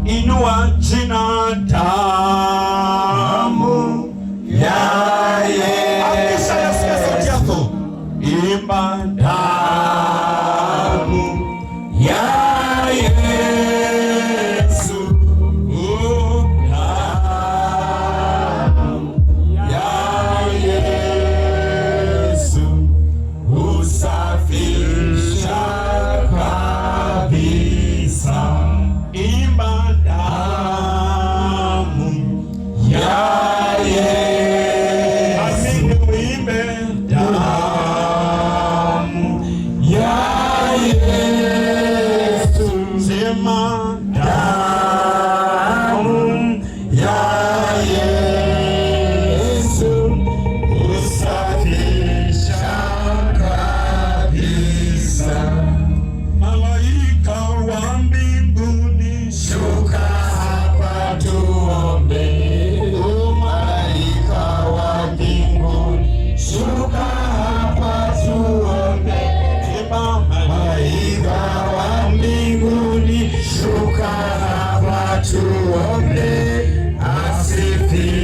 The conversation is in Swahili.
inua jina tamu ya Yesu. Akisha yasikia sauti yako, imba damu ya Yesu, damu ya Yesu husafisha kabisa. Imba damu ya Yesu. Amini uimbe damu ya Yesu. Sema damu ya Yesu husafisha kabisa. Malaika wa mbinguni shuka hapa tuombe. Malaika wa mbinguni shuka hapa tuombe. Malaika wa mbinguni shuka hapa tuombe. Asifiwe